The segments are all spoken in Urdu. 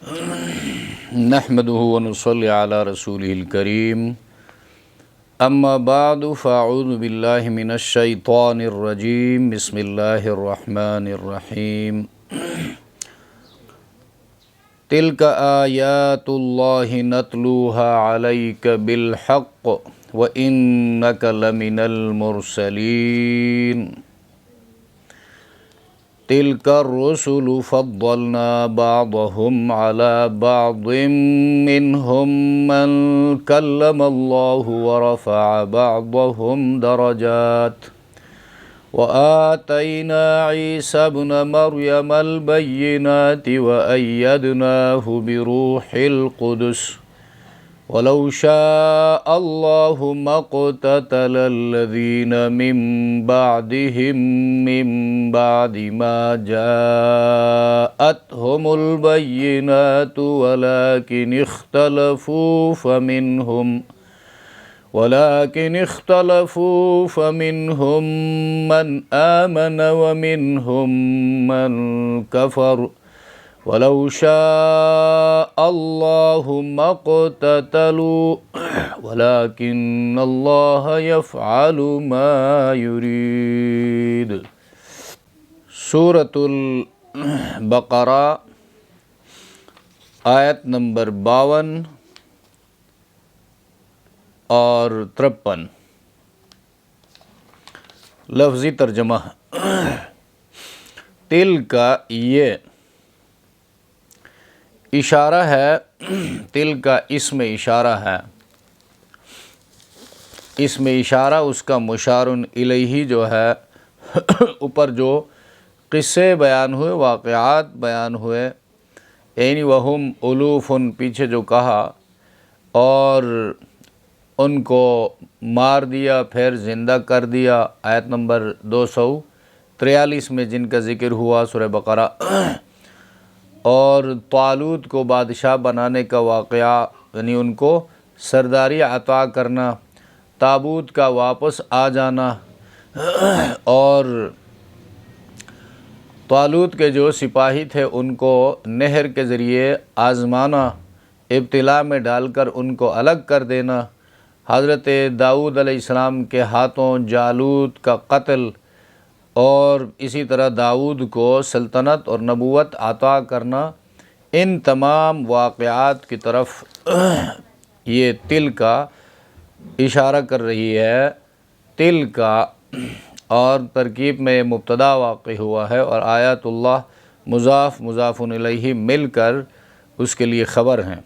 نحمده ونصلي على رسوله الكريم اما بعد فاعوذ بالله من الشيطان الرجيم بسم الله الرحمن الرحيم تلك آيات الله نتلوها عليك بالحق وإنك لمن المرسلين تلك الرسل فضلنا بعضهم على بعض منهم من كلم الله ورفع بعضهم درجات وآتينا عيسى ابن مريم البينات وأيدناه بروح القدس ولو شاء الله ما اقتتل الذين من بعدهم من بعد ما جاءتهم البينات ولكن اختلفوا فمنهم من آمن ومنهم من كفر ولو شاء الله ما اقتتلوا ولكن الله يفعل ما يريد۔ سورۃ البقرہ آیت نمبر 52 اور 53۔ لفظی ترجمہ، تل کا یہ اشارہ ہے، تل کا اسم اشارہ ہے۔ اسم اشارہ اس کا مشار الیہ جو ہے، اوپر جو قصے بیان ہوئے، واقعات بیان ہوئے، یعنی وہم الوف، پیچھے جو کہا اور ان کو مار دیا پھر زندہ کر دیا، آیت نمبر 243 میں جن کا ذکر ہوا سورہ بقرہ، اور طالوت کو بادشاہ بنانے کا واقعہ، یعنی ان کو سرداری عطا کرنا، تابوت کا واپس آ جانا، اور طالوت کے جو سپاہی تھے ان کو نہر کے ذریعے آزمانا، ابتلا میں ڈال کر ان کو الگ کر دینا، حضرت داؤد علیہ السلام کے ہاتھوں جالوت کا قتل، اور اسی طرح داؤد کو سلطنت اور نبوت عطا کرنا، ان تمام واقعات کی طرف یہ تل کا اشارہ کر رہی ہے۔ تل کا اور ترکیب میں مبتدا واقع ہوا ہے، اور آیات اللہ مضاف مضاف الیہ مل کر اس کے لیے خبر ہیں۔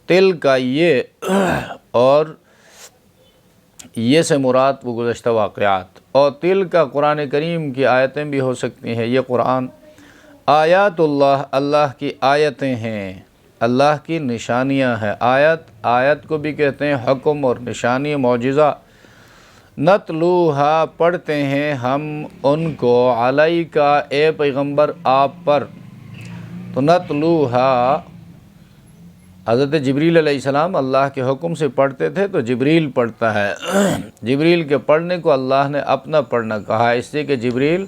تل کا یہ، اور یہ سے مراد وہ گزشتہ واقعات، اور تل کا قرآن کریم کی آیتیں بھی ہو سکتی ہیں۔ یہ قرآن آیات اللہ، اللہ کی آیتیں ہیں، اللہ کی نشانیاں ہیں۔ آیت کو بھی کہتے ہیں حکم اور نشانی، معجزہ۔ نتلوہا پڑھتے ہیں ہم ان کو، علیکا اے پیغمبر آپ پر۔ تو نتلوہا، حضرت جبریل علیہ السلام اللہ کے حکم سے پڑھتے تھے تو جبریل پڑھتا ہے۔ جبریل کے پڑھنے کو اللہ نے اپنا پڑھنا کہا، اس لیے کہ جبریل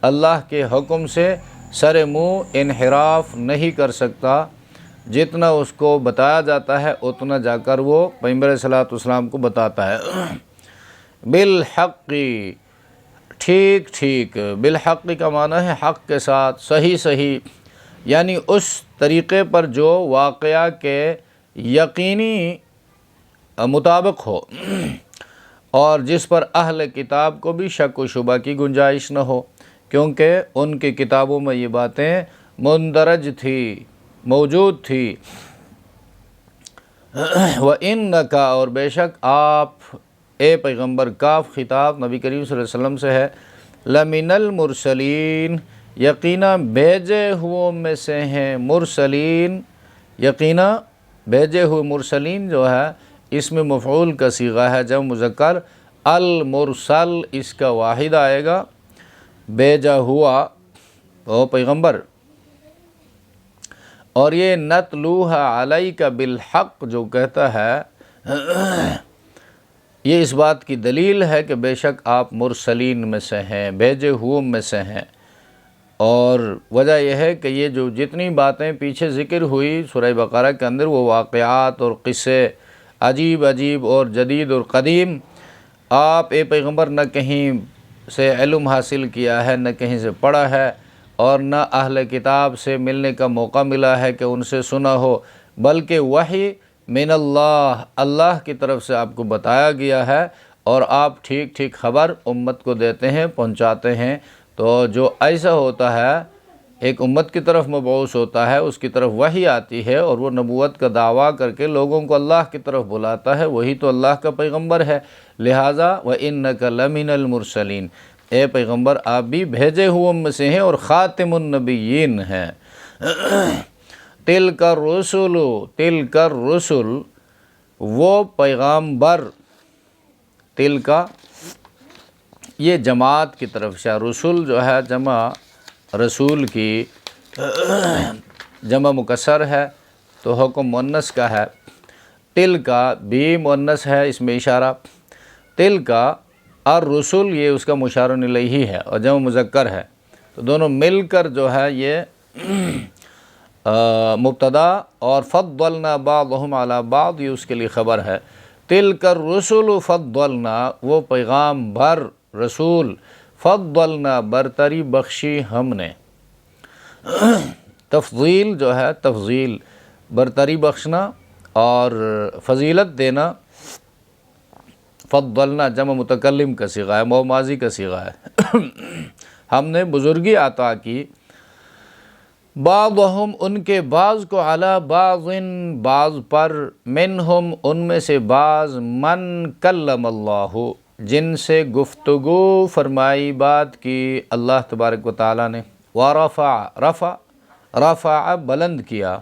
اللہ کے حکم سے سر منہ انحراف نہیں کر سکتا، جتنا اس کو بتایا جاتا ہے اتنا جا کر وہ پیغمبر علیہ السلام کو بتاتا ہے۔ بالحق، ٹھیک ٹھیک، بالحق کا معنی ہے حق کے ساتھ، صحیح صحیح، یعنی اس طریقے پر جو واقعہ کے یقینی مطابق ہو، اور جس پر اہل کتاب کو بھی شک و شبہ کی گنجائش نہ ہو، کیونکہ ان کی کتابوں میں یہ باتیں مندرج تھی، موجود تھی۔ وَإِنَّكَ، اور بے شک آپ اے پیغمبر، کاف خطاب نبی کریم صلی اللہ علیہ وسلم سے ہے، لَمِنَ الْمُرْسَلِينَ، یقیناً بھیجے ہوئے میں سے ہیں، مرسلین، یقیناً بھیجے ہوئے، مرسلین جو ہے اس میں مفعول کا صیغہ ہے، جب مذکر، المرسل اس کا واحد آئے گا، بھیجا ہوا وہ پیغمبر۔ اور یہ نتلوہا علیک بالحق جو کہتا ہے، یہ اس بات کی دلیل ہے کہ بے شک آپ مرسلین میں سے ہیں، بھیجے ہوئے میں سے ہیں۔ اور وجہ یہ ہے کہ یہ جو جتنی باتیں پیچھے ذکر ہوئی سورہ بقرہ کے اندر، وہ واقعات اور قصے عجیب عجیب اور جدید اور قدیم، آپ اے پیغمبر نہ کہیں سے علم حاصل کیا ہے، نہ کہیں سے پڑھا ہے، اور نہ اہل کتاب سے ملنے کا موقع ملا ہے کہ ان سے سنا ہو، بلکہ وحی من اللہ، اللہ کی طرف سے آپ کو بتایا گیا ہے، اور آپ ٹھیک ٹھیک خبر امت کو دیتے ہیں، پہنچاتے ہیں۔ تو جو ایسا ہوتا ہے، ایک امت کی طرف مبعوث ہوتا ہے، اس کی طرف وحی آتی ہے، اور وہ نبوت کا دعویٰ کر کے لوگوں کو اللہ کی طرف بلاتا ہے، وہی تو اللہ کا پیغمبر ہے۔ لہٰذا وَإِنَّكَ لَمِنَ الْمُرْسَلِينَ، اے پیغمبر آپ بھی بھیجے ہوئے میں سے ہیں اور خاتم النبیین ہیں۔ تِلْكَ الرُّسُلُ، وہ پیغامبر، تِلْكَ یہ جماعت کی طرف سے، رسول جو ہے جمع رسول کی جمع مکسر ہے تو حکم مؤنث کا ہے۔ تِلْكَ بھی مؤنث ہے، اس میں اشارہ، تِلْكَ الرسل یہ اس کا مشار الیہ ہے اور جمع مذکر ہے، تو دونوں مل کر جو ہے یہ مبتدا، اور فضلنا بعضهم علی بعض یہ اس کے لیے خبر ہے۔ تِلْكَ الرسل فضلنا، وہ پیغام بر رسول، فضلنا برتری بخشی ہم نے۔ تفضیل جو ہے، تفضیل برتری بخشنا اور فضیلت دینا، فضلنا جمع متکلم کا صیغہ ہے، ماضی ماضی کا صیغہ ہے۔ ہم نے بزرگی عطا کی، بعضہم ان کے بعض کو، علی بعض بعض پر، منہم ان میں سے بعض، من کلم اللہ جن سے گفتگو فرمائی، بات کی اللہ تبارک و تعالیٰ نے، ورفع رفع بلند کیا،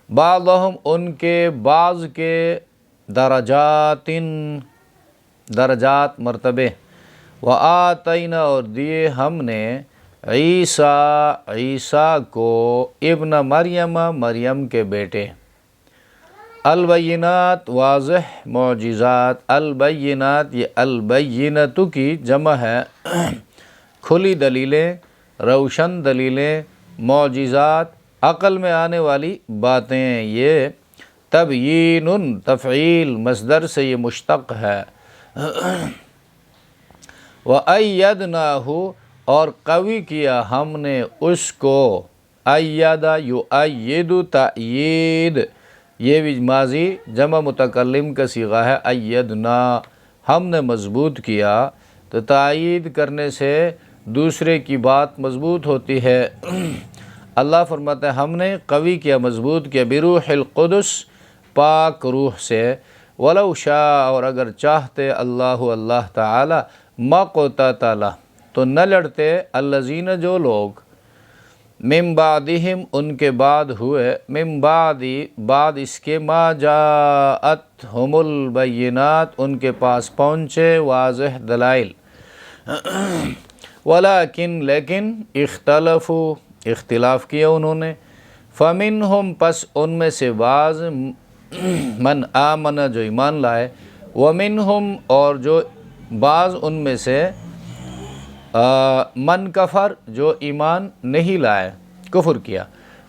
بعضہم ان کے بعض کے، درجات مرتبے، وآتینا اور دیے ہم نے، عیسیٰ کو، ابن مریم مریم کے بیٹے، البینات واضح معجزات، البینات یہ البینت کی جمع ہے، کھلی دلیلیں، روشن دلیلیں، معجزات، عقل میں آنے والی باتیں، یہ تبیین تفعیل مصدر سے یہ مشتق ہے۔ وَأَيَّدْنَاهُ اور قوی کیا ہم نے اس کو، ایّد یؤید تأیید، یہ بھی ماضی جمع متکلم کا صیغہ ہے، ایدنا ہم نے مضبوط کیا، تو تائید کرنے سے دوسرے کی بات مضبوط ہوتی ہے۔ اللہ فرماتا ہے ہم نے قوی کیا، مضبوط کیا، بروح القدس پاک روح سے، ولو شاء اور اگر چاہتے اللہ تعالی، مقتتل تو نہ لڑتے، الذین جو لوگ، من بعدہم ان کے بعد ہوئے، من بعد اس کے، ما جاءتہم البینات ان کے پاس پہنچے واضح دلائل، لیکن اختلفوا اختلاف کیا انہوں نے، فمنہم پس ان میں سے بعض، من آمن جو ایمان لائے، ومنہم اور جو بعض ان میں سے، من کفر جو ایمان نہیں لائے، کفر کیا،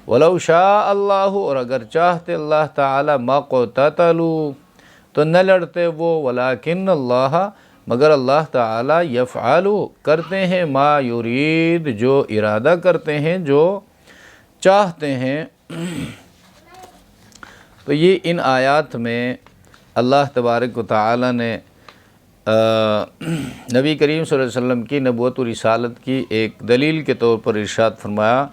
ولو شاء اللہ اور اگر چاہتے اللہ تعالی، مقتتلوا تو نہ لڑتے وہ، ولیکن اللہ مگر اللہ تعالی، یفعل کرتے ہیں، ما یرید جو ارادہ کرتے ہیں، جو چاہتے ہیں۔ تو یہ ان آیات میں اللہ تبارک و تعالی نے نبی کریم صلی اللہ علیہ وسلم کی نبوت و رسالت کی ایک دلیل کے طور پر ارشاد فرمایا،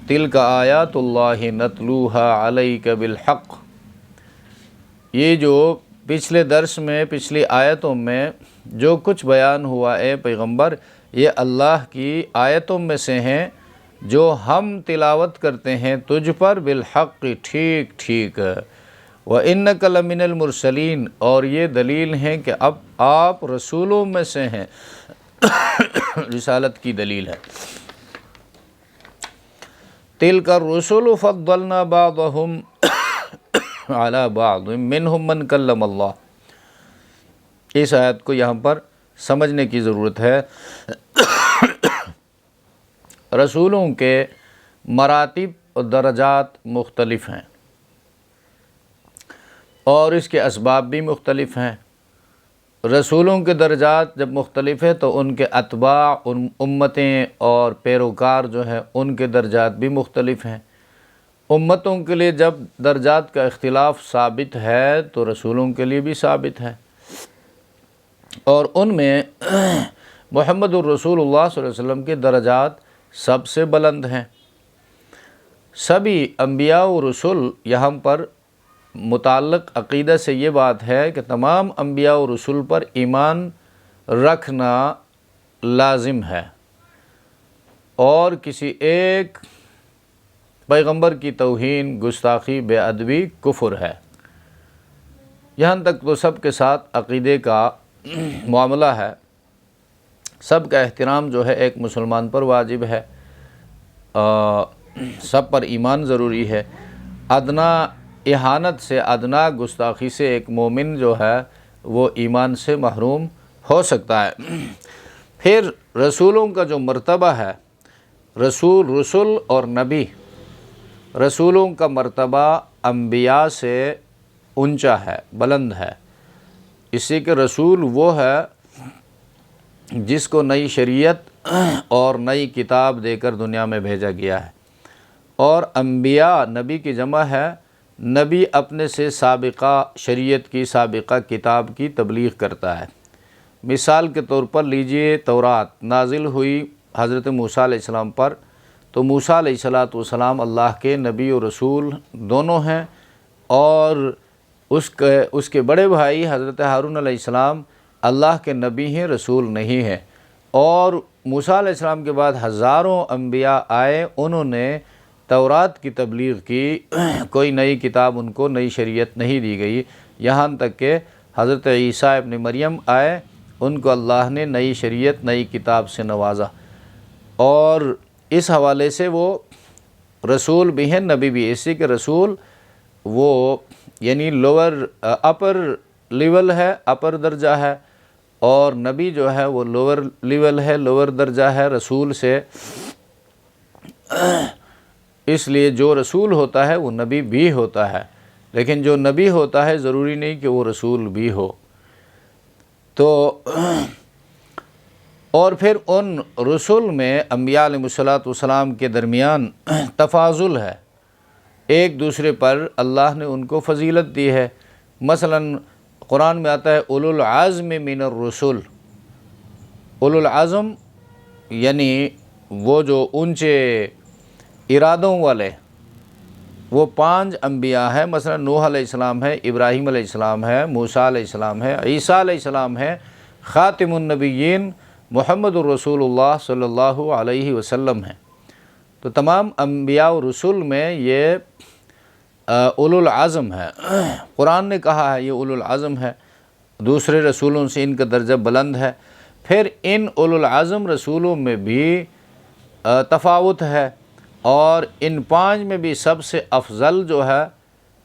تِلْكَ آیات اللہ نتلوها علیک بالحق، یہ جو پچھلے درس میں، پچھلی آیتوں میں جو کچھ بیان ہوا اے پیغمبر، یہ اللہ کی آیتوں میں سے ہیں جو ہم تلاوت کرتے ہیں تجھ پر، بالحق ٹھیک ٹھیک، وَإِنَّكَ لَمِنَ الْمُرْسَلِينَ اور یہ دلیل ہے کہ اب آپ رسولوں میں سے ہیں، رسالت کی دلیل ہے۔ تِلْكَ الرُّسُلُ فَضَّلْنَا بَعْضَهُمْ عَلَى بَعْضٍ مِّنْهُمْ مَنْ كَلَّمَ اللَّهُ، اس آیت کو یہاں پر سمجھنے کی ضرورت ہے۔ رسولوں کے مراتب اور درجات مختلف ہیں اور اس کے اسباب بھی مختلف ہیں۔ رسولوں کے درجات جب مختلف ہیں تو ان کے اتباع، ان امتیں اور پیروکار جو ہیں ان کے درجات بھی مختلف ہیں۔ امتوں کے لیے جب درجات کا اختلاف ثابت ہے تو رسولوں کے لیے بھی ثابت ہے، اور ان میں محمد الرسول اللہ صلی اللہ علیہ وسلم کے درجات سب سے بلند ہیں۔ سبھی انبیاء و رسول یہاں پر متعلق عقیدہ سے یہ بات ہے کہ تمام انبیاء و رسول پر ایمان رکھنا لازم ہے، اور کسی ایک پیغمبر کی توہین، گستاخی، بے ادبی کفر ہے۔ یہاں تک تو سب کے ساتھ عقیدے کا معاملہ ہے، سب کا احترام جو ہے ایک مسلمان پر واجب ہے، سب پر ایمان ضروری ہے۔ ادنا اہانت سے، ادنا گستاخی سے ایک مومن جو ہے وہ ایمان سے محروم ہو سکتا ہے۔ پھر رسولوں کا جو مرتبہ ہے، رسول اور نبی، رسولوں کا مرتبہ انبیاء سے اونچا ہے، بلند ہے، اسی کے رسول وہ ہے جس کو نئی شریعت اور نئی کتاب دے کر دنیا میں بھیجا گیا ہے، اور انبیاء نبی کی جمع ہے۔ نبی اپنے سے سابقہ شریعت کی، سابقہ کتاب کی تبلیغ کرتا ہے۔ مثال کے طور پر لیجئے، تورات نازل ہوئی حضرت موسیٰ علیہ السلام پر، تو موسیٰ علیہ السلام اللہ کے نبی و رسول دونوں ہیں، اور اس کے بڑے بھائی حضرت ہارون علیہ السلام اللہ کے نبی ہیں، رسول نہیں ہیں۔ اور موسیٰ علیہ السلام کے بعد ہزاروں انبیاء آئے، انہوں نے تورات کی تبلیغ کی، کوئی نئی کتاب ان کو، نئی شریعت نہیں دی گئی، یہاں تک کہ حضرت عیسیٰ ابن مریم آئے، ان کو اللہ نے نئی شریعت، نئی کتاب سے نوازا، اور اس حوالے سے وہ رسول بھی ہیں، نبی بھی۔ اسی کے رسول وہ یعنی اپر لیول ہے، اپر درجہ ہے، اور نبی جو ہے وہ لوور لیول ہے، لوور درجہ ہے رسول سے۔ اس لیے جو رسول ہوتا ہے وہ نبی بھی ہوتا ہے، لیکن جو نبی ہوتا ہے ضروری نہیں کہ وہ رسول بھی ہو۔ تو اور پھر ان رسول میں انبیاء علیہ السلام کے درمیان تفاضل ہے، ایک دوسرے پر اللہ نے ان کو فضیلت دی ہے۔ مثلا قرآن میں آتا ہے اولو العزم من الرسل، اولو العزم یعنی وہ جو اونچے ارادوں والے، وہ 5 انبیاء ہیں۔ مثلا نوح علیہ السلام ہے، ابراہیم علیہ السلام ہے، موسیٰ علیہ السلام ہے، عیسیٰ علیہ السلام ہے، خاتم النبیین محمد الرسول اللہ صلی اللہ علیہ وسلم ہے۔ تو تمام انبیاء و رسول میں یہ اولو العزم ہے، قرآن نے کہا ہے یہ اولو العزم ہے، دوسرے رسولوں سے ان کا درجہ بلند ہے۔ پھر ان اولو العزم رسولوں میں بھی تفاوت ہے، اور ان 5 میں بھی سب سے افضل جو ہے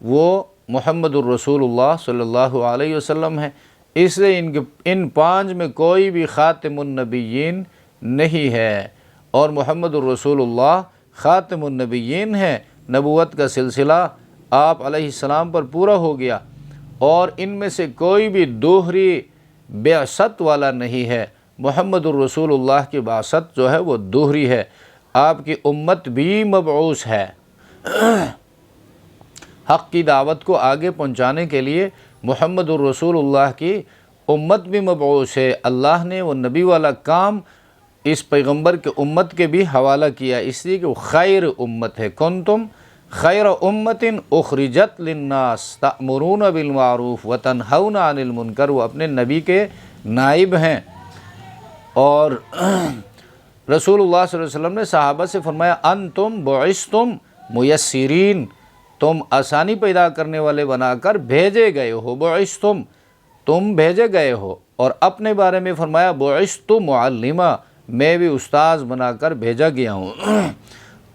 وہ محمد الرسول اللہ صلی اللہ علیہ وسلم ہے۔ اس لیے ان 5 میں کوئی بھی خاتم النبیین نہیں ہے، اور محمد الرسول اللہ خاتم النبیین ہے۔ نبوت کا سلسلہ آپ علیہ السلام پر پورا ہو گیا، اور ان میں سے کوئی بھی دوہری بعثت والا نہیں ہے۔ محمد الرسول اللہ کی بعثت جو ہے وہ دوہری ہے، آپ کی امت بھی مبعوث ہے۔ حق کی دعوت کو آگے پہنچانے کے لیے محمد الرسول اللہ کی امت بھی مبعوث ہے۔ اللہ نے وہ نبی والا کام اس پیغمبر کے امت کے بھی حوالہ کیا، اس لیے کہ وہ خیر امت ہے۔ کنتم خیر امت اخرجت للناس تأمرون بالمعروف وتنہون عن المنکر، وہ اپنے نبی کے نائب ہیں۔ اور رسول اللہ صلی اللہ علیہ وسلم نے صحابہ سے فرمایا انتم بعثتم میسرین، تم آسانی پیدا کرنے والے بنا کر بھیجے گئے ہو، بعثتم تم بھیجے گئے ہو۔ اور اپنے بارے میں فرمایا بعثت معلما، میں بھی استاذ بنا کر بھیجا گیا ہوں۔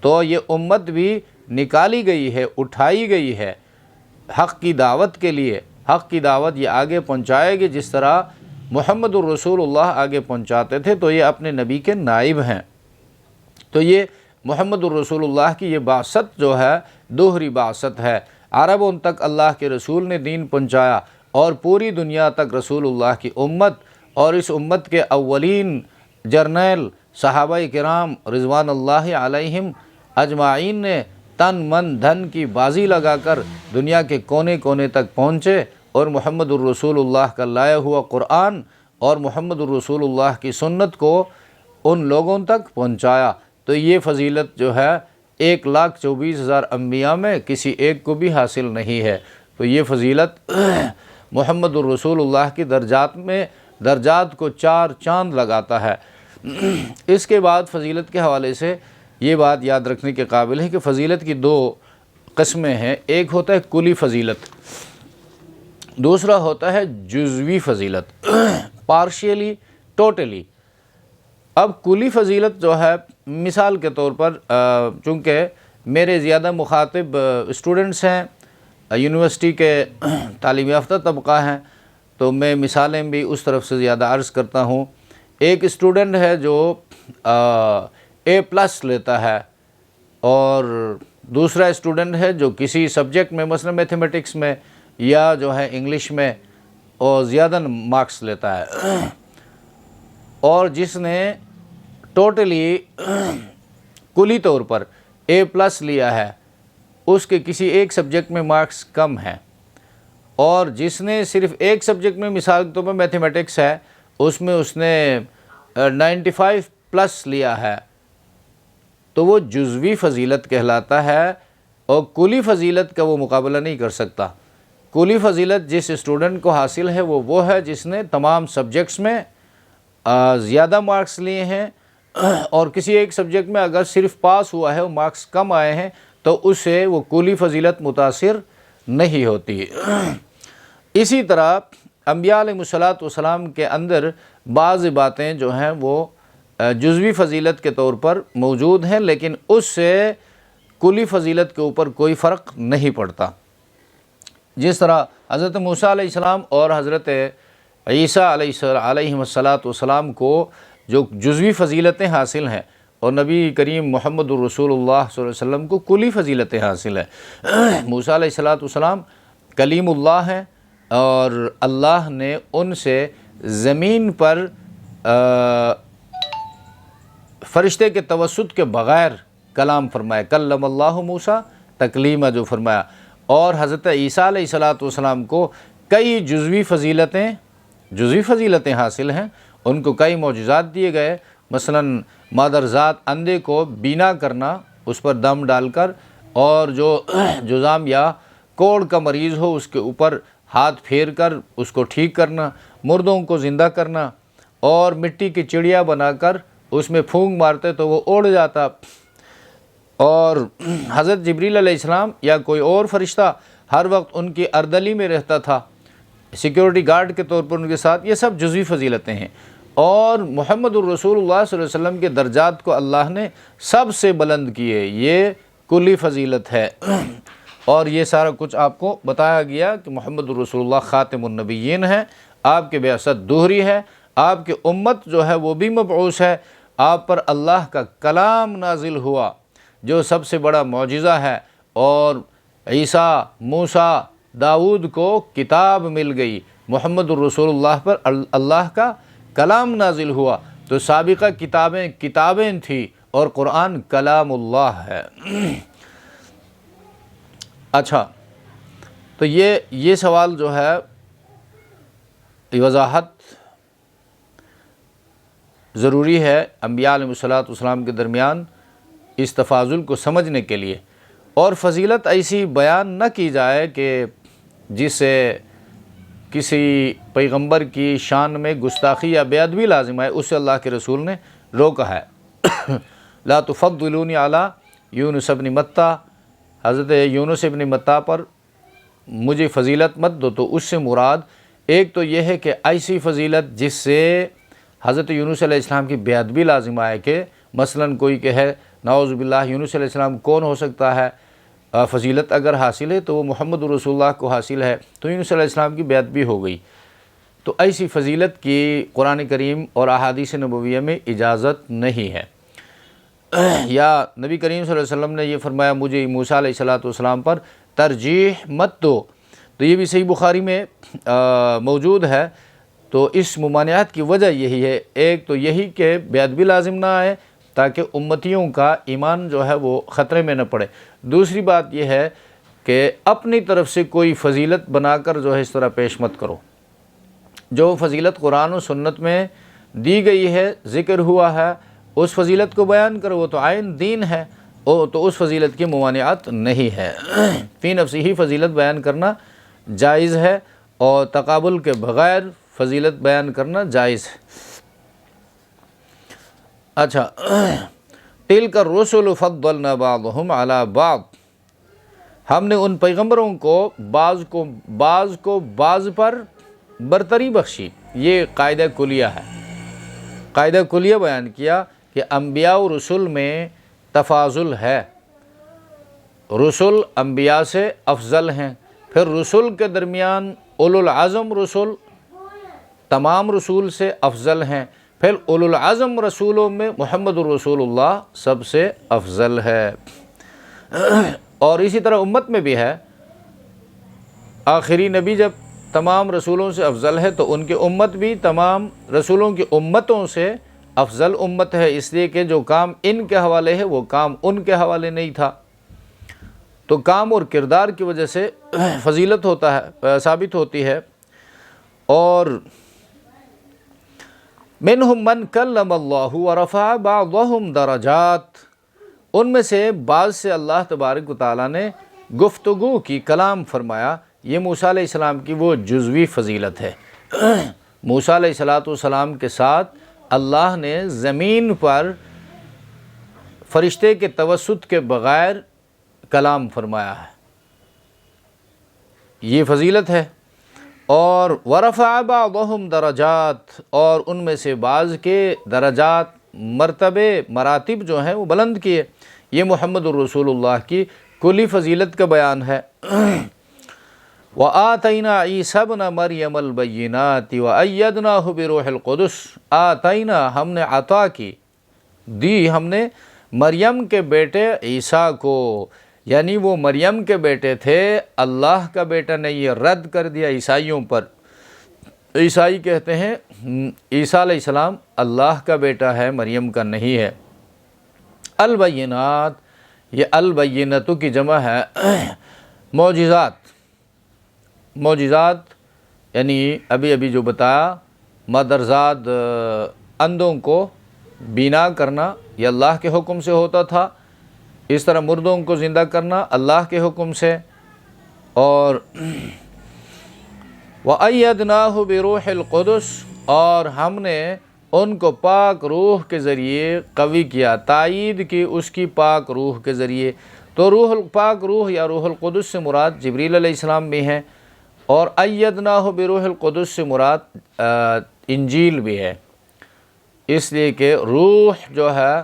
تو یہ امت بھی نکالی گئی ہے، اٹھائی گئی ہے حق کی دعوت کے لیے۔ حق کی دعوت یہ آگے پہنچائے گی جس طرح محمد الرسول اللہ آگے پہنچاتے تھے، تو یہ اپنے نبی کے نائب ہیں۔ تو یہ محمد الرسول اللہ کی یہ بعثت جو ہے دوہری بعثت ہے۔ عربوں تک اللہ کے رسول نے دین پہنچایا اور پوری دنیا تک رسول اللہ کی امت اور اس امت کے اولین جرنیل صحابہ کرام رضوان اللہ علیہم اجمعین نے تن من دھن کی بازی لگا کر دنیا کے کونے کونے تک پہنچے اور محمد الرسول اللہ کا لایا ہوا قرآن اور محمد الرسول اللہ کی سنت کو ان لوگوں تک پہنچایا۔ تو یہ فضیلت جو ہے 1,24,000 انبیاء میں کسی ایک کو بھی حاصل نہیں ہے۔ تو یہ فضیلت محمد الرسول اللہ کی درجات کو 4 چاند لگاتا ہے۔ اس کے بعد فضیلت کے حوالے سے یہ بات یاد رکھنے کے قابل ہے کہ فضیلت کی 2 قسمیں ہیں، ایک ہوتا ہے کلی فضیلت، دوسرا ہوتا ہے جزوی فضیلت، پارشیلی ٹوٹلی۔ اب کلی فضیلت جو ہے مثال کے طور پر چونکہ میرے زیادہ مخاطب اسٹوڈنٹس ہیں، یونیورسٹی کے تعلیم یافتہ طبقہ ہیں، تو میں مثالیں بھی اس طرف سے زیادہ عرض کرتا ہوں۔ ایک اسٹوڈنٹ ہے جو A+ لیتا ہے اور دوسرا اسٹوڈنٹ ہے جو کسی سبجیکٹ میں مثلا میتھمیٹکس میں یا جو ہے انگلش میں اور زیادہ مارکس لیتا ہے، اور جس نے ٹوٹلی کلی طور پر A+ لیا ہے اس کے کسی ایک سبجیکٹ میں مارکس کم ہیں، اور جس نے صرف ایک سبجیکٹ میں مثال کے طور پر میتھمیٹکس ہے اس میں اس نے 95+ لیا ہے، تو وہ جزوی فضیلت کہلاتا ہے اور کلی فضیلت کا وہ مقابلہ نہیں کر سکتا۔ کلی فضیلت جس اسٹوڈنٹ کو حاصل ہے وہ ہے جس نے تمام سبجیکٹس میں زیادہ مارکس لیے ہیں، اور کسی ایک سبجیکٹ میں اگر صرف پاس ہوا ہے اور مارکس کم آئے ہیں تو اس سے وہ کلی فضیلت متاثر نہیں ہوتی۔ اسی طرح انبیاء علیہ السلام کے اندر بعض باتیں جو ہیں وہ جزوی فضیلت کے طور پر موجود ہیں، لیکن اس سے کلی فضیلت کے اوپر کوئی فرق نہیں پڑتا۔ جس طرح حضرت موسیٰ علیہ السلام اور حضرت عیسیٰ علیہ السلام کو جو جزوی فضیلتیں حاصل ہیں اور نبی کریم محمد الرسول اللہ صلی اللہ علیہ وسلم کو کلی فضیلتیں حاصل ہیں۔ موسیٰ علیہ السلام کلیم اللہ ہیں اور اللہ نے ان سے زمین پر فرشتے کے توسط کے بغیر کلام فرمایا، کلم اللہ موسیٰ تکلیمہ جو فرمایا، اور حضرت عیسیٰ علیہ السلام کو کئی جزوی فضیلتیں حاصل ہیں، ان کو کئی معجزات دیے گئے، مثلا مادرزاد اندھے کو بینا کرنا اس پر دم ڈال کر، اور جو جذام یا کوڑ کا مریض ہو اس کے اوپر ہاتھ پھیر کر اس کو ٹھیک کرنا، مردوں کو زندہ کرنا، اور مٹی کی چڑیا بنا کر اس میں پھونک مارتے تو وہ اڑ جاتا، اور حضرت جبریل علیہ السلام یا کوئی اور فرشتہ ہر وقت ان کی اردلی میں رہتا تھا سیکیورٹی گارڈ کے طور پر ان کے ساتھ۔ یہ سب جزوی فضیلتیں ہیں، اور محمد الرسول اللہ صلی اللہ علیہ وسلم کے درجات کو اللہ نے سب سے بلند کیے، یہ کلی فضیلت ہے۔ اور یہ سارا کچھ آپ کو بتایا گیا کہ محمد الرسول اللہ خاتم النبیین ہیں، آپ کے بعثت دوہری ہے، آپ کی امت جو ہے وہ بھی مبعوث ہے، آپ پر اللہ کا کلام نازل ہوا جو سب سے بڑا معجزہ ہے، اور عیسیٰ، موسیٰ، داؤد کو کتاب مل گئی، محمد الرسول اللہ پر اللہ کا کلام نازل ہوا، تو سابقہ کتابیں تھیں اور قرآن کلام اللہ ہے۔ اچھا، تو یہ سوال جو ہے وضاحت ضروری ہے انبیاء علیہ السلام کے درمیان اس تفاضل کو سمجھنے کے لیے، اور فضیلت ایسی بیان نہ کی جائے کہ جس سے کسی پیغمبر کی شان میں گستاخی یا بے ادبی لازم ہے، اس سے اللہ کے رسول نے روکا ہے۔ لا تفضلونی علی یونس ابن متیٰ، حضرت یونس ابن متیٰ پر مجھے فضیلت مت دو، تو اس سے مراد ایک تو یہ ہے کہ ایسی فضیلت جس سے حضرت یونس علیہ السلام کی بے ادبی لازم آئے، کہ مثلا کوئی کہے نعوذ باللہ یونس علیہ السلام کون ہو سکتا ہے، فضیلت اگر حاصل ہے تو وہ محمد رسول اللہ کو حاصل ہے، تو یونس علیہ السلام کی بے ادبی ہو گئی۔ تو ایسی فضیلت کی قرآن کریم اور احادیث نبویہ میں اجازت نہیں ہے۔ یا نبی کریم صلی اللہ علیہ وسلم نے یہ فرمایا مجھے موسیٰ علیہ السلام پر ترجیح مت دو، تو یہ بھی صحیح بخاری میں موجود ہے۔ تو اس ممانعت کی وجہ یہی ہے، ایک تو یہی کہ بے ادبی لازم نہ آئے تاکہ امتیوں کا ایمان جو ہے وہ خطرے میں نہ پڑے۔ دوسری بات یہ ہے کہ اپنی طرف سے کوئی فضیلت بنا کر جو ہے اس طرح پیش مت کرو۔ جو فضیلت قرآن و سنت میں دی گئی ہے، ذکر ہوا ہے، اس فضیلت کو بیان کرو، وہ تو عین دین ہے، تو اس فضیلت کی ممانعت نہیں ہے۔ فی نفسی ہی فضیلت بیان کرنا جائز ہے، اور تقابل کے بغیر فضیلت بیان کرنا جائز ہے۔ اچھا، تِلْکَ الرُّسُلُ فَضَّلْنَا بَعْضَهُمْ عَلَى بَعْضٍ، ہم نے ان پیغمبروں کو بعض کو بعض پر برتری بخشی۔ یہ قاعدہ کلیہ ہے، قاعدہ کلیہ بیان کیا کہ انبیاء و رسول میں تفاضل ہے، رسول انبیاء سے افضل ہیں، پھر رسول کے درمیان اولو العزم رسول تمام رسول سے افضل ہیں، پھر اولو العزم رسولوں میں محمد الرسول اللہ سب سے افضل ہے۔ اور اسی طرح امت میں بھی ہے، آخری نبی جب تمام رسولوں سے افضل ہے تو ان کی امت بھی تمام رسولوں کی امتوں سے افضل امت ہے، اس لیے کہ جو کام ان کے حوالے ہے وہ کام ان کے حوالے نہیں تھا۔ تو کام اور کردار کی وجہ سے فضیلت ہوتا ہے، ثابت ہوتی ہے۔ اور منہم من کلم اللہ ورفع بعضهم درجات، ان میں سے بعض سے اللہ تبارک و تعالیٰ نے گفتگو کی، کلام فرمایا۔ یہ موسیٰ علیہ السلام کی وہ جزوی فضیلت ہے۔ موسیٰ علیہ السلام کے ساتھ اللہ نے زمین پر فرشتے کے توسط کے بغیر کلام فرمایا ہے، یہ فضیلت ہے۔ اور ورفع بعضهم درجات، اور ان میں سے بعض کے درجات، مرتبے، مراتب جو ہیں وہ بلند کیے۔ یہ محمد الرسول اللہ کی کلی فضیلت کا بیان ہے۔ وَآتَيْنَا عِيسَى ابْنَ مَرْيَمَ الْبَيِّنَاتِ وَأَيَّدْنَاهُ بِرُوحِ الْقُدُسِ، آتَيْنَا ہم نے عطا کی، دی ہم نے مریم کے بیٹے عیسیٰ کو، یعنی وہ مریم کے بیٹے تھے، اللہ کا بیٹا نہیں، یہ رد کر دیا عیسائیوں پر۔ عیسائی کہتے ہیں عیسیٰ علیہ السلام اللہ کا بیٹا ہے، مریم کا نہیں ہے۔ البینات، یہ البینتو کی جمع ہے معجزات۔ معجزات یعنی ابھی جو بتایا، مادرزاد اندھوں کو بینا کرنا یہ اللہ کے حکم سے ہوتا تھا، اس طرح مردوں کو زندہ کرنا اللہ کے حکم سے، اور وَأَيَّدْنَاهُ بِرُوحِ الْقُدُسِ، اور ہم نے ان کو پاک روح کے ذریعے قوی کیا، تائید کی اس کی پاک روح کے ذریعے۔ تو پاک روح یا روح القدس سے مراد جبریل علیہ السلام بھی ہیں، اور ایدناہ بروح القدس سے مراد انجیل بھی ہے، اس لیے کہ روح جو ہے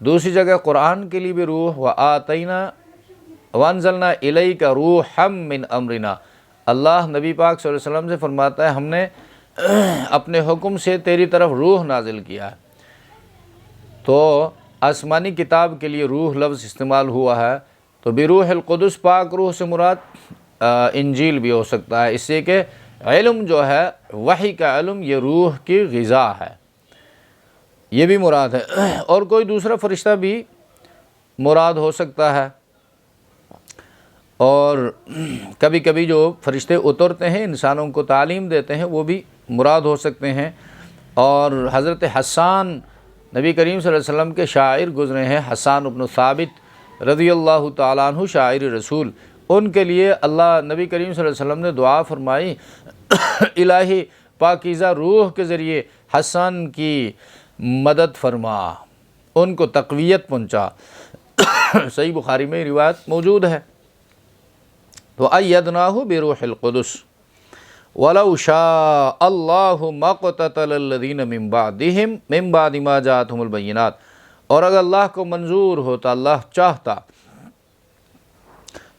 دوسری جگہ قرآن کے لیے بھی روح، وآتینا وانزلنا الیک روحا من امرنا، اللہ نبی پاک صلی اللہ علیہ وسلم سے فرماتا ہے ہم نے اپنے حکم سے تیری طرف روح نازل کیا ہے۔ تو آسمانی کتاب کے لیے روح لفظ استعمال ہوا ہے، تو بروح القدس پاک روح سے مراد انجیل بھی ہو سکتا ہے، اس لیے کہ علم جو ہے وحی کا علم یہ روح کی غذا ہے، یہ بھی مراد ہے، اور کوئی دوسرا فرشتہ بھی مراد ہو سکتا ہے۔ اور کبھی کبھی جو فرشتے اترتے ہیں انسانوں کو تعلیم دیتے ہیں وہ بھی مراد ہو سکتے ہیں۔ اور حضرت حسان نبی کریم صلی اللہ علیہ وسلم کے شاعر گزرے ہیں، حسان بن ثابت رضی اللہ تعالیٰ عنہ، شاعر رسول، ان کے لیے اللہ نبی کریم صلی اللہ علیہ وسلم نے دعا فرمائی الہی پاکیزہ روح کے ذریعے حسان کی مدد فرما، ان کو تقویت پہنچا۔ صحیح بخاری میں روایت موجود ہے۔ تو ایدناہ بروح القدس وَلَوْ شَاءَ اللَّهُ مَا اقْتَتَلَ الَّذِينَ مِن بَعْدِ مَا جَاءَتْهُمُ الْبَيِّنَاتُ، اور اگر اللہ کو منظور ہوتا، اللہ چاہتا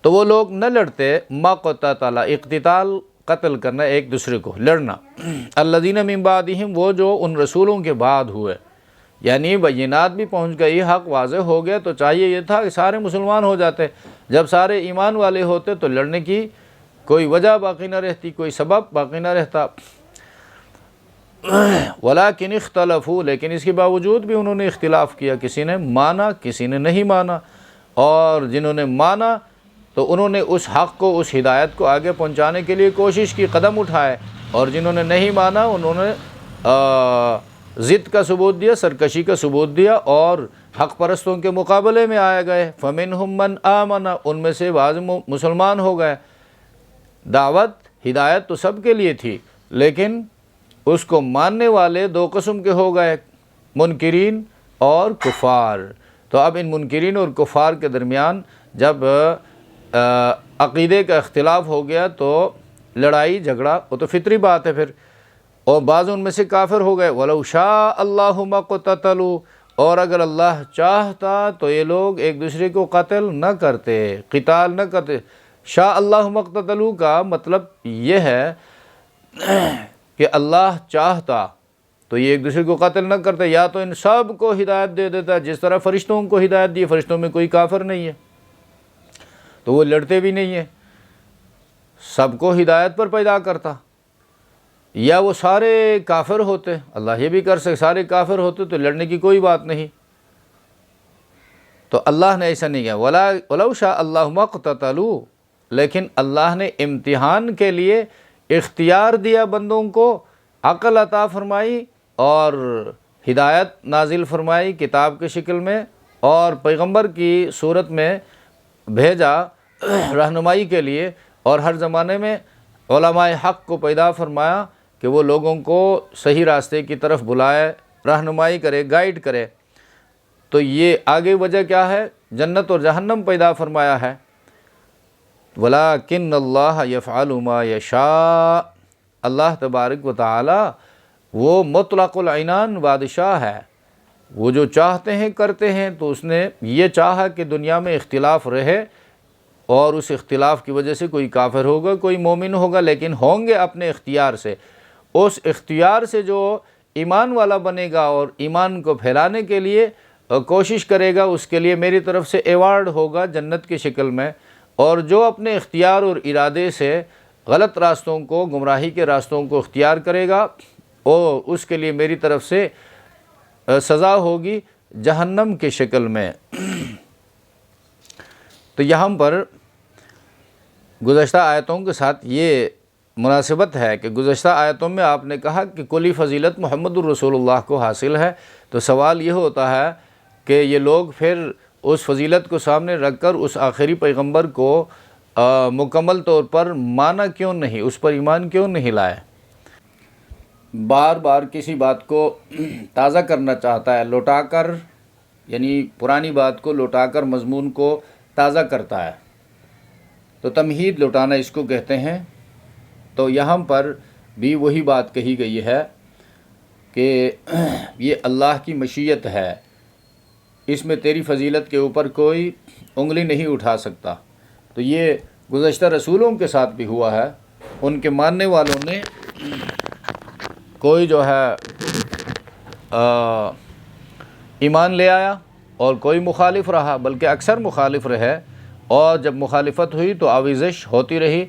تو وہ لوگ نہ لڑتے، ما قتل، اقتتال قتل کرنا، ایک دوسرے کو لڑنا، الذین من بعدہم، وہ جو ان رسولوں کے بعد ہوئے، یعنی بینات بھی پہنچ گئی، حق واضح ہو گیا، تو چاہیے یہ تھا کہ سارے مسلمان ہو جاتے۔ جب سارے ایمان والے ہوتے تو لڑنے کی کوئی وجہ باقی نہ رہتی، کوئی سبب باقی نہ رہتا۔ وَلَٰكِنِ اخْتَلَفُوا، لیکن اس کے باوجود بھی انہوں نے اختلاف کیا، کسی نے مانا کسی نے نہیں مانا، اور جنہوں نے مانا تو انہوں نے اس حق کو، اس ہدایت کو آگے پہنچانے کے لیے کوشش کی، قدم اٹھائے، اور جنہوں نے نہیں مانا انہوں نے ضد کا ثبوت دیا، سرکشی کا ثبوت دیا، اور حق پرستوں کے مقابلے میں آئے گئے۔ فَمِنْهُمْ مَنْ آمَنَ، ان میں سے بعض مسلمان ہو گئے۔ دعوت ہدایت تو سب کے لیے تھی، لیکن اس کو ماننے والے دو قسم کے ہو گئے، منکرین اور کفار۔ تو اب ان منکرین اور کفار کے درمیان جب عقیدے کا اختلاف ہو گیا تو لڑائی جھگڑا، وہ تو فطری بات ہے پھر، اور بعض ان میں سے کافر ہو گئے۔ وَلَوْ شَاءَ اللَّهُ مَا اقْتَتَلُوا، اور اگر اللہ چاہتا تو یہ لوگ ایک دوسرے کو قتل نہ کرتے، قتال نہ کرتے۔ شاء اللہ ما اقتتلوا کا مطلب یہ ہے کہ اللہ چاہتا تو یہ ایک دوسرے کو قتل نہ کرتے، یا تو ان سب کو ہدایت دے دیتا، جس طرح فرشتوں کو ہدایت دی، فرشتوں میں کوئی کافر نہیں ہے تو وہ لڑتے بھی نہیں ہیں، سب کو ہدایت پر پیدا کرتا، یا وہ سارے کافر ہوتے، اللہ یہ بھی کر سکتے سارے کافر ہوتے تو لڑنے کی کوئی بات نہیں، تو اللہ نے ایسا نہیں کیا۔ وَلَوْ شَاءَ اللَّهُ مَا اقْتَتَلُوا، لیکن اللہ نے امتحان کے لیے اختیار دیا بندوں کو، عقل عطا فرمائی اور ہدایت نازل فرمائی کتاب کی شکل میں، اور پیغمبر کی صورت میں بھیجا رہنمائی کے لیے، اور ہر زمانے میں علماء حق کو پیدا فرمایا کہ وہ لوگوں کو صحیح راستے کی طرف بلائے، رہنمائی کرے، گائیڈ کرے۔ تو یہ آگے وجہ کیا ہے؟ جنت اور جہنم پیدا فرمایا ہے۔ وَلَٰكِنَّ اللَّهَ يَفْعَلُ مَا يَشَاءُ، اللہ تبارک و تعالی وہ مطلق العنان بادشاہ ہے، وہ جو چاہتے ہیں کرتے ہیں۔ تو اس نے یہ چاہا کہ دنیا میں اختلاف رہے، اور اس اختلاف کی وجہ سے کوئی کافر ہوگا کوئی مومن ہوگا، لیکن ہوں گے اپنے اختیار سے۔ اس اختیار سے جو ایمان والا بنے گا اور ایمان کو پھیلانے کے لیے کوشش کرے گا، اس کے لیے میری طرف سے ایوارڈ ہوگا جنت کی شکل میں، اور جو اپنے اختیار اور ارادے سے غلط راستوں کو، گمراہی کے راستوں کو اختیار کرے گا، اور اس کے لیے میری طرف سے سزا ہوگی جہنم کی شکل میں۔ تو یہاں پر گزشتہ آیتوں کے ساتھ یہ مناسبت ہے کہ گزشتہ آیتوں میں آپ نے کہا کہ کلی فضیلت محمد الرسول اللہ کو حاصل ہے، تو سوال یہ ہوتا ہے کہ یہ لوگ پھر اس فضیلت کو سامنے رکھ کر اس آخری پیغمبر کو مکمل طور پر مانا کیوں نہیں، اس پر ایمان کیوں نہیں لائے؟ بار بار کسی بات کو تازہ کرنا چاہتا ہے، لوٹا کر، یعنی پرانی بات کو لوٹا کر مضمون کو تازہ کرتا ہے، تو تمہید لوٹانا اس کو کہتے ہیں۔ تو یہاں پر بھی وہی بات کہی گئی ہے کہ یہ اللہ کی مشیت ہے، اس میں تیری فضیلت کے اوپر کوئی انگلی نہیں اٹھا سکتا۔ تو یہ گزشتہ رسولوں کے ساتھ بھی ہوا ہے، ان کے ماننے والوں نے کوئی جو ہے ایمان لے آیا اور کوئی مخالف رہا، بلکہ اکثر مخالف رہے، اور جب مخالفت ہوئی تو آویزش ہوتی رہی۔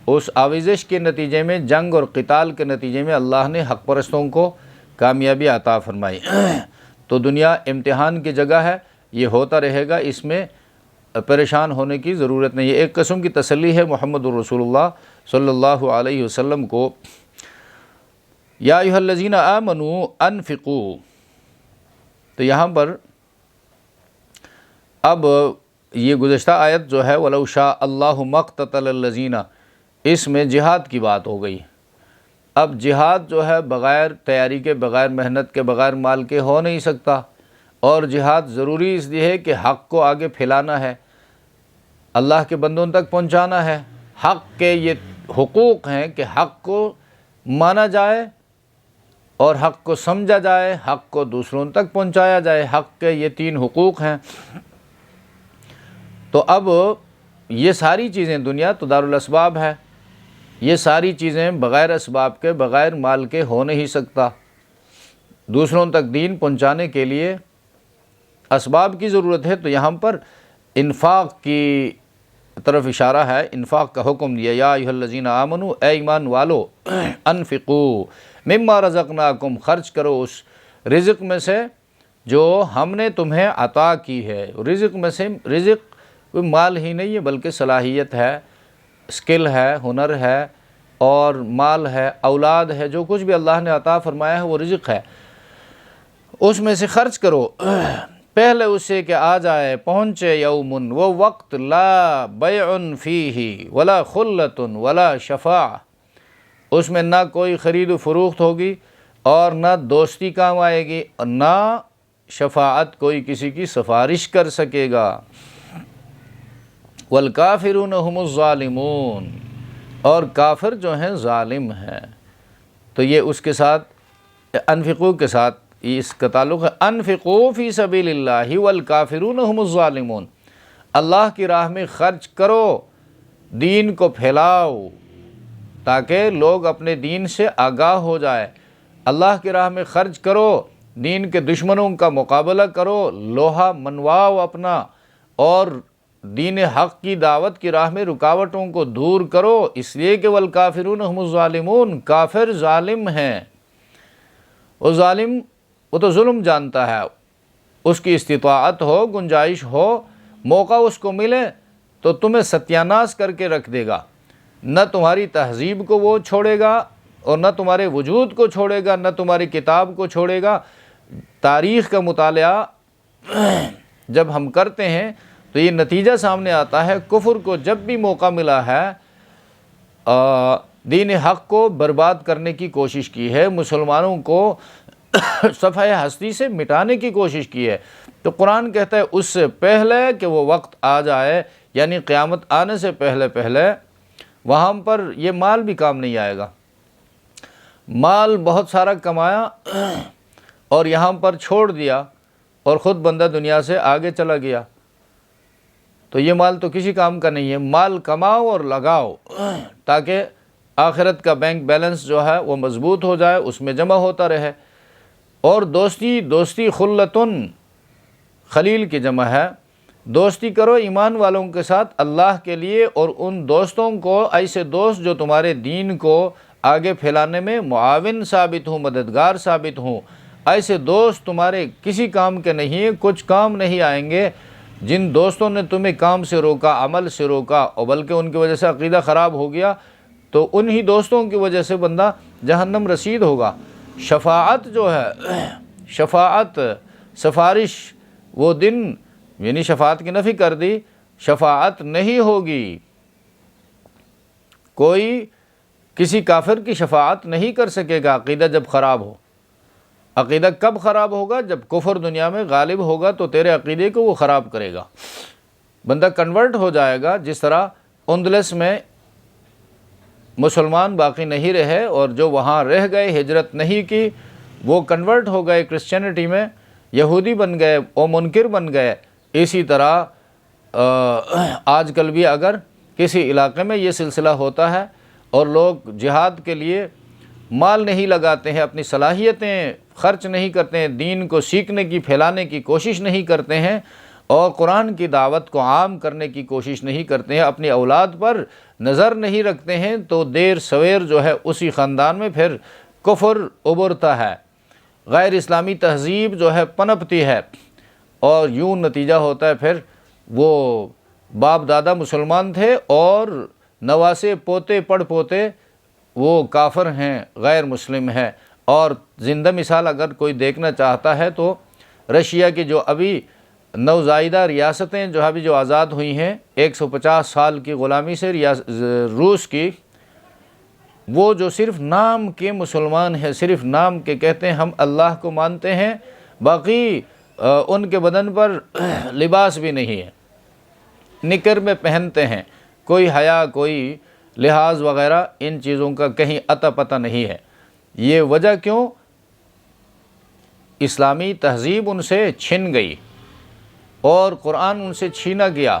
اس آویزش کے نتیجے میں، جنگ اور قتال کے نتیجے میں اللہ نے حق پرستوں کو کامیابی عطا فرمائی۔ تو دنیا امتحان کی جگہ ہے، یہ ہوتا رہے گا، اس میں پریشان ہونے کی ضرورت نہیں ہے۔ ایک قسم کی تسلی ہے محمد الرسول اللہ صلی اللہ علیہ وسلم کو۔ یا ایھا الذین آمنوا انفقوا، تو یہاں پر اب یہ گزشتہ آیت جو ہے وَلَوْ شَاءَ اللَّهُ مَا اقْتَتَلَ الَّذِينَ، اس میں جہاد کی بات ہو گئی۔ اب جہاد جو ہے بغیر تیاری کے، بغیر محنت کے، بغیر مال کے ہو نہیں سکتا، اور جہاد ضروری اس لیے ہے کہ حق کو آگے پھیلانا ہے، اللہ کے بندوں تک پہنچانا ہے۔ حق کے یہ حقوق ہیں کہ حق کو مانا جائے اور حق کو سمجھا جائے، حق کو دوسروں تک پہنچایا جائے۔ حق کے یہ 3 حقوق ہیں۔ تو اب یہ ساری چیزیں، دنیا تو دارالاسباب ہے، یہ ساری چیزیں بغیر اسباب کے، بغیر مال کے ہو نہیں سکتا۔ دوسروں تک دین پہنچانے کے لیے اسباب کی ضرورت ہے، تو یہاں پر انفاق کی طرف اشارہ ہے، انفاق کا حکم دیا، یا ایھا الذین آمنو، اے ایمان والو، انفقوا مما رزقناکم، خرچ کرو اس رزق میں سے جو ہم نے تمہیں عطا کی ہے۔ رزق میں سے رزق کوئی مال ہی نہیں ہے بلکہ صلاحیت ہے، اسکل ہے، ہنر ہے اور مال ہے، اولاد ہے، جو کچھ بھی اللہ نے عطا فرمایا ہے وہ رزق ہے، اس میں سے خرچ کرو پہلے اس سے کہ آ جائے، پہنچے یومن، وہ وقت، لا بیع فیہ ولا خلۃ ولا شفاعہ، اس میں نہ کوئی خرید و فروخت ہوگی اور نہ دوستی کام آئے گی اور نہ شفاعت، کوئی کسی کی سفارش کر سکے گا۔ والکافرون هم الظالمون، اور کافر جو ہیں ظالم ہیں۔ تو یہ اس کے ساتھ انفقو کے ساتھ اس کا تعلق ہے، انفقوا فی سبیل اللہ والکافرون هم الظالمون، اللہ کی راہ میں خرچ کرو، دین کو پھیلاؤ تاکہ لوگ اپنے دین سے آگاہ ہو جائے، اللہ کی راہ میں خرچ کرو، دین کے دشمنوں کا مقابلہ کرو، لوہا منواؤ اپنا، اور دین حق کی دعوت کی راہ میں رکاوٹوں کو دور کرو، اس لیے کہ والکافرون هم الظالمون، کافر ظالم ہیں۔ وہ ظالم، وہ تو ظلم جانتا ہے، اس کی استطاعت ہو، گنجائش ہو، موقع اس کو ملے تو تمہیں ستیاناش کر کے رکھ دے گا، نہ تمہاری تہذیب کو وہ چھوڑے گا اور نہ تمہارے وجود کو چھوڑے گا، نہ تمہاری کتاب کو چھوڑے گا۔ تاریخ کا مطالعہ جب ہم کرتے ہیں تو یہ نتیجہ سامنے آتا ہے، کفر کو جب بھی موقع ملا ہے دین حق کو برباد کرنے کی کوشش کی ہے، مسلمانوں کو صفحہ ہستی سے مٹانے کی کوشش کی ہے، تو قرآن کہتا ہے اس سے پہلے کہ وہ وقت آ جائے، یعنی قیامت آنے سے پہلے وہاں پر یہ مال بھی کام نہیں آئے گا۔ مال بہت سارا کمایا اور یہاں پر چھوڑ دیا اور خود بندہ دنیا سے آگے چلا گیا، تو یہ مال تو کسی کام کا نہیں ہے۔ مال کماؤ اور لگاؤ تاکہ آخرت کا بینک بیلنس جو ہے وہ مضبوط ہو جائے، اس میں جمع ہوتا رہے۔ اور دوستی خلتن، خلیل کی جمع ہے، دوستی کرو ایمان والوں کے ساتھ اللہ کے لیے، اور ان دوستوں کو، ایسے دوست جو تمہارے دین کو آگے پھیلانے میں معاون ثابت ہوں، مددگار ثابت ہوں۔ ایسے دوست تمہارے کسی کام کے نہیں ہیں، کچھ کام نہیں آئیں گے۔ جن دوستوں نے تمہیں کام سے روکا، عمل سے روکا، اور بلکہ ان کی وجہ سے عقیدہ خراب ہو گیا، تو انہی دوستوں کی وجہ سے بندہ جہنم رسید ہوگا۔ شفاعت جو ہے، شفاعت، سفارش، وہ دن، یعنی شفاعت کی نفی کر دی، شفاعت نہیں ہوگی، کوئی کسی کافر کی شفاعت نہیں کر سکے گا عقیدہ جب خراب ہو۔ عقیدہ کب خراب ہوگا؟ جب کفر دنیا میں غالب ہوگا تو تیرے عقیدے کو وہ خراب کرے گا، بندہ کنورٹ ہو جائے گا۔ جس طرح اندلس میں مسلمان باقی نہیں رہے اور جو وہاں رہ گئے، ہجرت نہیں کی، وہ کنورٹ ہو گئے کرسچینٹی میں، یہودی بن گئے، او منکر بن گئے۔ اسی طرح آج کل بھی اگر کسی علاقے میں یہ سلسلہ ہوتا ہے اور لوگ جہاد کے لیے مال نہیں لگاتے ہیں، اپنی صلاحیتیں خرچ نہیں کرتے ہیں، دین کو سیکھنے کی، پھیلانے کی کوشش نہیں کرتے ہیں، اور قرآن کی دعوت کو عام کرنے کی کوشش نہیں کرتے ہیں، اپنی اولاد پر نظر نہیں رکھتے ہیں، تو دیر سویر جو ہے اسی خاندان میں پھر کفر ابھرتا ہے، غیر اسلامی تہذیب جو ہے پنپتی ہے، اور یوں نتیجہ ہوتا ہے پھر وہ باپ دادا مسلمان تھے اور نواسے پوتے پڑ پوتے وہ کافر ہیں، غیر مسلم ہیں۔ اور زندہ مثال اگر کوئی دیکھنا چاہتا ہے تو رشیا کی جو ابھی نوزائیدہ ریاستیں جو ابھی جو آزاد ہوئی ہیں 150 سال کی غلامی سے، روس کی، وہ جو صرف نام کے مسلمان ہیں، صرف نام کے کہتے ہیں ہم اللہ کو مانتے ہیں، باقی ان کے بدن پر لباس بھی نہیں ہے، نکر میں پہنتے ہیں، کوئی حیا، کوئی لحاظ وغیرہ ان چیزوں کا کہیں عطا پتہ نہیں ہے۔ یہ وجہ کیوں؟ اسلامی تہذیب ان سے چھن گئی اور قرآن ان سے چھینا گیا،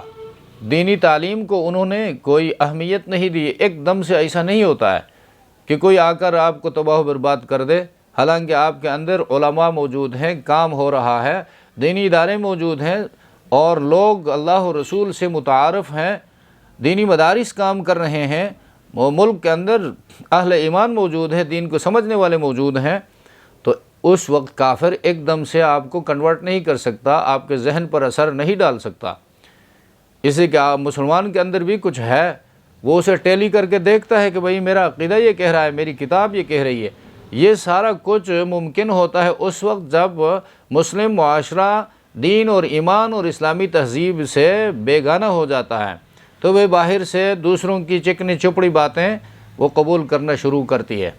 دینی تعلیم کو انہوں نے کوئی اہمیت نہیں دی۔ ایک دم سے ایسا نہیں ہوتا ہے کہ کوئی آ کر آپ کو تباہ و برباد کر دے، حالانکہ آپ کے اندر علماء موجود ہیں، کام ہو رہا ہے، دینی ادارے موجود ہیں اور لوگ اللہ و رسول سے متعارف ہیں، دینی مدارس کام کر رہے ہیں، ملک کے اندر اہل ایمان موجود ہے، دین کو سمجھنے والے موجود ہیں، تو اس وقت کافر ایک دم سے آپ کو کنورٹ نہیں کر سکتا، آپ کے ذہن پر اثر نہیں ڈال سکتا۔ اس لیے کہ آپ مسلمان کے اندر بھی کچھ ہے، وہ اسے ٹیلی کر کے دیکھتا ہے کہ بھئی میرا عقیدہ یہ کہہ رہا ہے، میری کتاب یہ کہہ رہی ہے۔ یہ سارا کچھ ممکن ہوتا ہے اس وقت جب مسلم معاشرہ دین اور ایمان اور اسلامی تہذیب سے بیگانہ ہو جاتا ہے، تو وہ باہر سے دوسروں کی چکنی چپڑی باتیں وہ قبول کرنا شروع کرتی ہے۔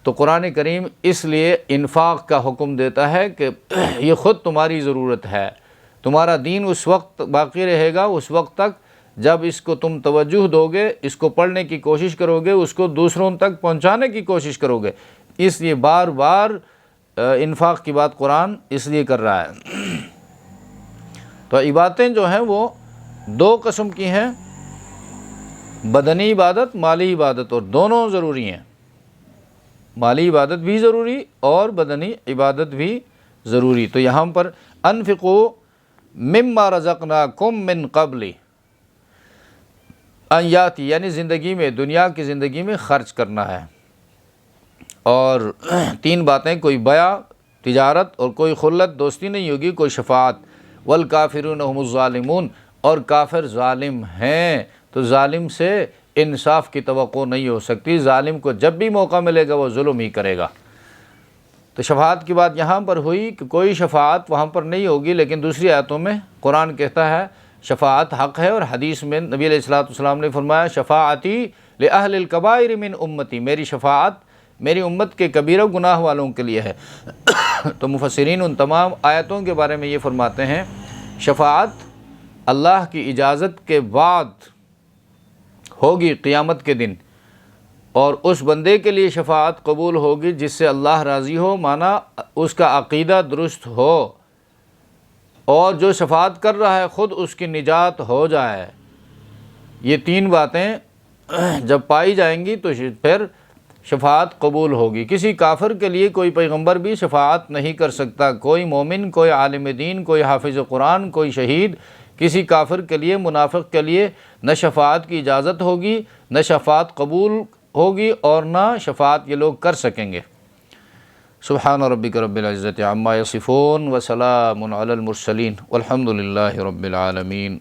تو قرآن کریم اس لیے انفاق کا حکم دیتا ہے کہ یہ خود تمہاری ضرورت ہے، تمہارا دین اس وقت باقی رہے گا، اس وقت تک جب اس کو تم توجہ دو گے، اس کو پڑھنے کی کوشش کرو گے، اس کو دوسروں تک پہنچانے کی کوشش کرو گے۔ اس لیے بار بار انفاق کی بات قرآن اس لیے کر رہا ہے۔ تو عبادتیں جو ہیں وہ دو قسم کی ہیں، بدنی عبادت، مالی عبادت، اور دونوں ضروری ہیں۔ مالی عبادت بھی ضروری اور بدنی عبادت بھی ضروری۔ تو یہاں پر انفقوا مما رزقناکم من قبل ان یاتی، یعنی زندگی میں، دنیا کی زندگی میں خرچ کرنا ہے۔ اور تین باتیں، کوئی بیع تجارت اور کوئی خلت دوستی نہیں ہوگی، کوئی شفاعت، والکافرون هم الظالمون، اور کافر ظالم ہیں، تو ظالم سے انصاف کی توقع نہیں ہو سکتی، ظالم کو جب بھی موقع ملے گا وہ ظلم ہی کرے گا۔ تو شفاعت کی بات یہاں پر ہوئی کہ کوئی شفاعت وہاں پر نہیں ہوگی، لیکن دوسری آیتوں میں قرآن کہتا ہے شفاعت حق ہے، اور حدیث میں نبی علیہ الصلوۃ والسلام نے فرمایا شفاعتی لأہل الکبائر من امتی، میری شفاعت میری امت کے کبیرہ گناہ والوں کے لیے ہے۔ تو مفسرین ان تمام آیتوں کے بارے میں یہ فرماتے ہیں شفاعت اللہ کی اجازت کے بعد ہوگی قیامت کے دن، اور اس بندے کے لیے شفاعت قبول ہوگی جس سے اللہ راضی ہو، مانا اس کا عقیدہ درست ہو، اور جو شفاعت کر رہا ہے خود اس کی نجات ہو جائے۔ یہ تین باتیں جب پائی جائیں گی تو پھر شفاعت قبول ہوگی۔ کسی کافر کے لیے کوئی پیغمبر بھی شفاعت نہیں کر سکتا، کوئی مومن، کوئی عالم دین، کوئی حافظ قرآن، کوئی شہید، کسی کافر کے لیے، منافق کے لیے نہ شفاعت کی اجازت ہوگی، نہ شفاعت قبول ہوگی، اور نہ شفاعت یہ لوگ کر سکیں گے۔ سبحان ربک رب العزت عما یصفون وسلام علی المرسلین والحمد للہ رب العالمین۔